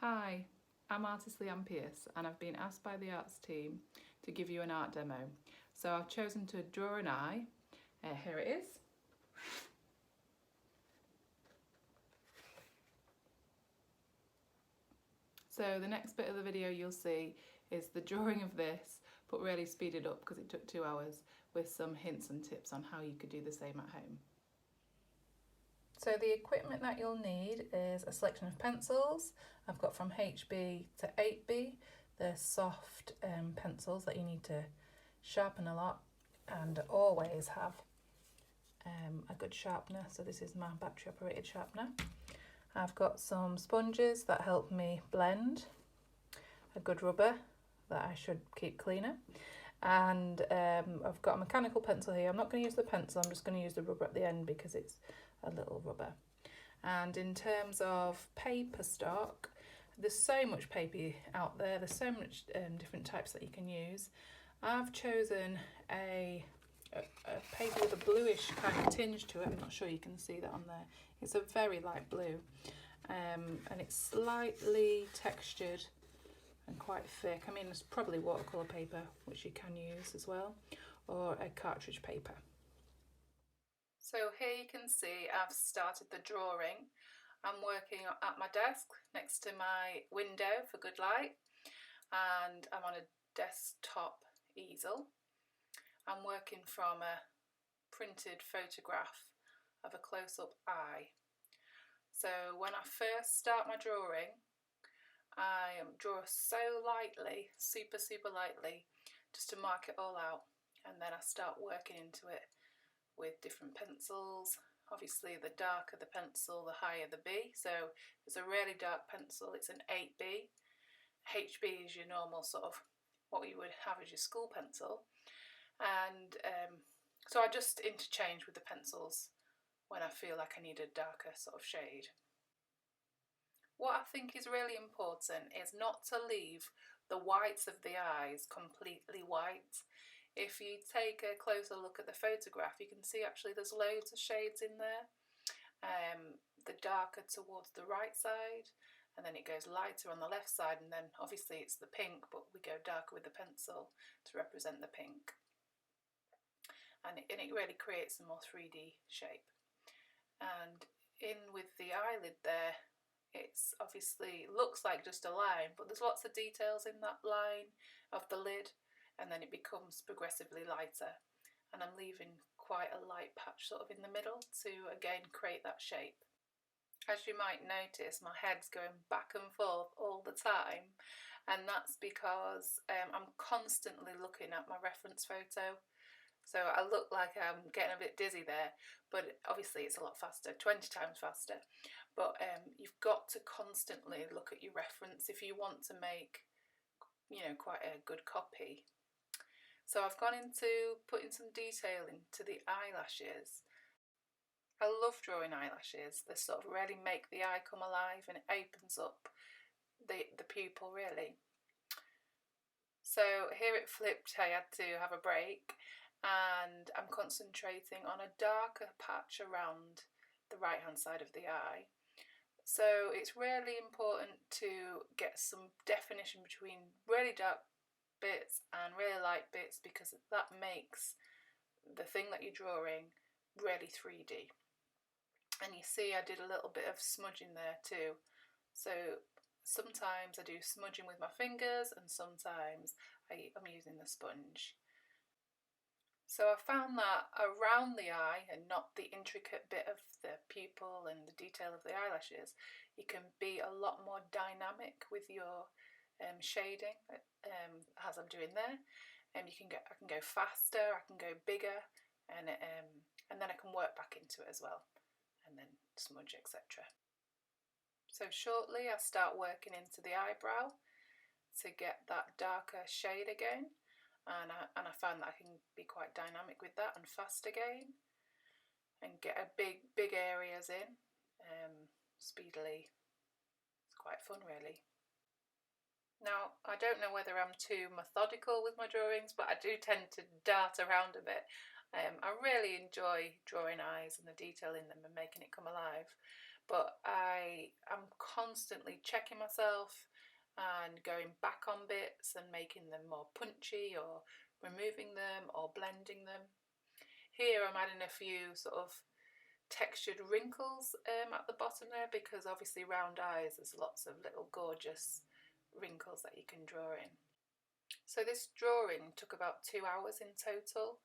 Hi, I'm artist Leanne and I've been asked by the arts team to give you an art demo. So I've chosen to draw an eye. Here it is. So the next bit of the video you'll see is the drawing of this, but really speeded up because it took 2 hours, with some hints and tips on how you could do the same at home. So the equipment that you'll need is a selection of pencils. I've got from HB to 8B. They're soft pencils that you need to sharpen a lot and always have a good sharpener. So this is my battery operated sharpener. I've got some sponges that help me blend, a good rubber that I should keep cleaner, and I've got a mechanical pencil here. I'm not going to use the pencil, I'm just going to use the rubber at the end because it's a little rubber. And in terms of paper stock, there's so much paper out there, there's so much different types that you can use. I've chosen a paper with a bluish kind of tinge to it. I'm not sure you can see that on there. It's a very light blue, and it's slightly textured and quite thick. I mean, it's probably watercolour paper, which you can use as well, or a cartridge paper. So here you can see I've started the drawing. I'm working at my desk next to my window for good light, and I'm on a desktop easel. I'm working from a printed photograph of a close-up eye. So when I first start my drawing, I draw so lightly, super lightly, just to mark it all out, and then I start working into it with different pencils. Obviously the darker the pencil, the higher the B. So it's a really dark pencil, it's an 8B. HB is your normal sort of what you would have as your school pencil. And so I just interchange with the pencils when I feel like I need a darker sort of shade. What I think is really important is not to leave the whites of the eyes completely white. If you take a closer look at the photograph, you can see actually there's loads of shades in there. The darker towards the right side, and then it goes lighter on the left side, and then obviously it's the pink, but we go darker with the pencil to represent the pink. And it really creates a more 3D shape. And in with the eyelid there, it's obviously looks like just a line, but there's lots of details in that line of the lid, and then it becomes progressively lighter, and I'm leaving quite a light patch sort of in the middle to again create that shape. As you might notice, my head's going back and forth all the time, and that's because I'm constantly looking at my reference photo. So I look like I'm getting a bit dizzy there, but obviously it's a lot faster, 20 times faster. But you've got to constantly look at your reference if you want to make, you know, quite a good copy. So I've gone into putting some detail into the eyelashes. I love drawing eyelashes. They sort of really make the eye come alive, and it opens up the pupil really. So here it flipped, I had to have a break, and I'm concentrating on a darker patch around the right hand side of the eye. So it's really important to get some definition between really dark bits and really light bits, because that makes the thing that you're drawing really 3D. And you see I did a little bit of smudging there too. So sometimes I do smudging with my fingers, and sometimes I'm using the sponge. So I found that around the eye, and not the intricate bit of the pupil and the detail of the eyelashes, you can be a lot more dynamic with your shading, as I'm doing there. And I can go faster, I can go bigger, and then I can work back into it as well, and then smudge, etc. So shortly I start working into the eyebrow to get that darker shade again. And I found that I can be quite dynamic with that and fast again, and get a big areas in speedily. It's quite fun really. Now I don't know whether I'm too methodical with my drawings, but I do tend to dart around a bit. I really enjoy drawing eyes and the detail in them and making it come alive. but I am constantly checking myself and going back on bits and making them more punchy, or removing them or blending them. Here I'm adding a few sort of textured wrinkles at the bottom there, because obviously round eyes, there's lots of little gorgeous wrinkles that you can draw in. So this drawing took about 2 hours in total.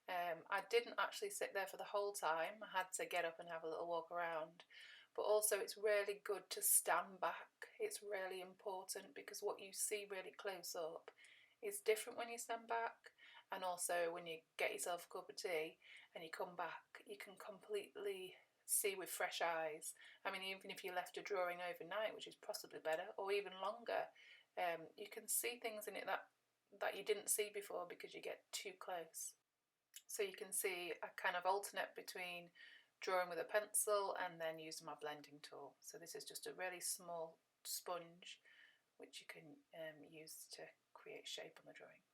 I didn't actually sit there for the whole time. I had to get up and have a little walk around. But also it's really good to stand back. It's really important, because what you see really close up is different when you stand back. And also when you get yourself a cup of tea and you come back, you can completely see with fresh eyes. I mean, even if you left a drawing overnight, which is possibly better, or even longer, you can see things in it that you didn't see before, because you get too close. So you can see I kind of alternate between drawing with a pencil and then using my blending tool. So this is just a really small sponge which you can use to create shape on the drawing.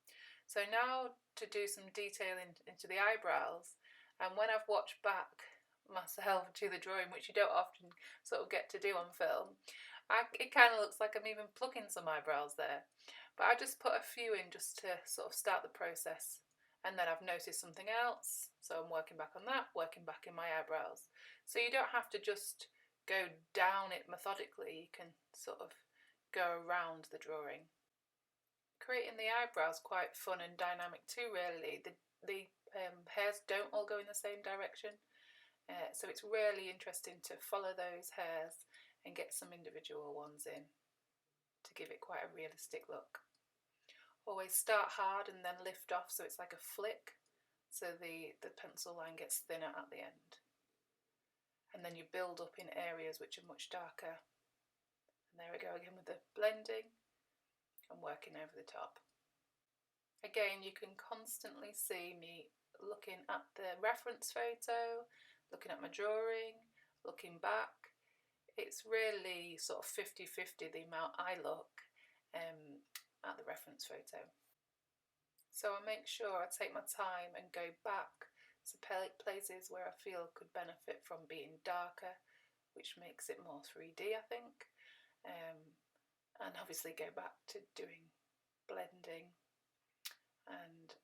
So now to do some detail into the eyebrows, and when I've watched back myself to the drawing, which you don't often sort of get to do on film, it kind of looks like I'm even plucking some eyebrows there. But I just put a few in just to sort of start the process. And then I've noticed something else, so I'm working back on that, working back in my eyebrows. So you don't have to just go down it methodically, you can sort of go around the drawing. Creating the eyebrows quite fun and dynamic too, really. The hairs don't all go in the same direction, so it's really interesting to follow those hairs and get some individual ones in to give it quite a realistic look. Always start hard and then lift off, so it's like a flick, so the pencil line gets thinner at the end. And then you build up in areas which are much darker. And there we go again with the blending and working over the top. Again, you can constantly see me looking at the reference photo, looking at my drawing, looking back. It's really sort of 50-50 the amount I look at the reference photo. So I make sure I take my time and go back to places where I feel could benefit from being darker, which makes it more 3D, I think. And obviously go back to doing blending and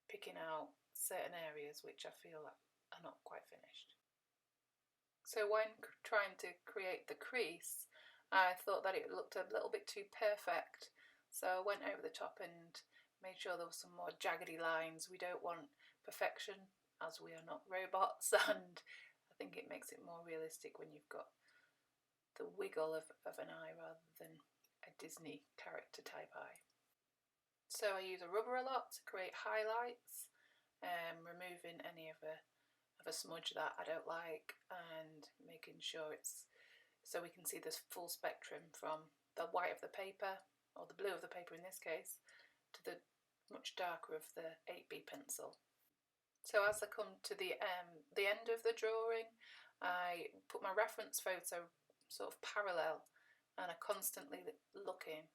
picking out certain areas which I feel are not quite finished. So when trying to create the crease, I thought that it looked a little bit too perfect. So I went over the top and made sure there were some more jaggedy lines. We don't want perfection, as we are not robots, and I think it makes it more realistic when you've got the wiggle of an eye rather than a Disney character type eye. So I use a rubber a lot to create highlights, removing any of a smudge that I don't like, and making sure it's so we can see this full spectrum from the white of the paper, or the blue of the paper in this case, to the much darker of the 8B pencil. So as I come to the end of the drawing, I put my reference photo sort of parallel, and I'm constantly looking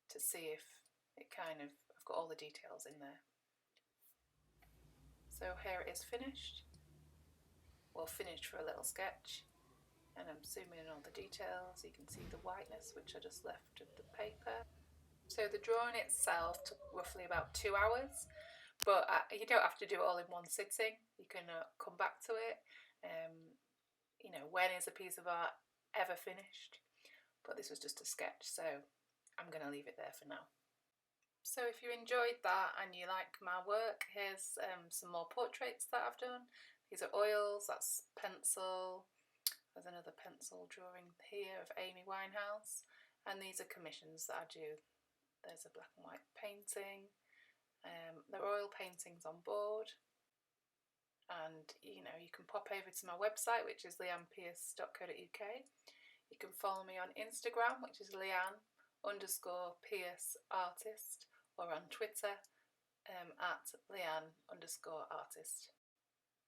to see if it I've got all the details in there. So here it is finished. Well, finished for a little sketch, and I'm zooming in on the details. You can see the whiteness which I just left of the paper. So the drawing itself took roughly about 2 hours, but you don't have to do it all in one sitting. You can come back to it. You know, when is a piece of art ever finished? But this was just a sketch, so I'm going to leave it there for now. So if you enjoyed that and you like my work, here's some more portraits that I've done. These are oils, that's pencil. There's another pencil drawing here of Amy Winehouse, and these are commissions that I do. There's a black and white painting. They're oil paintings on board, and you know, you can pop over to my website, which is leannepierce.co.uk. You can follow me on Instagram, which is Leanne_Pierce Artist, or on Twitter at Leanne_Artist.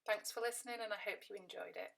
Thanks for listening, and I hope you enjoyed it.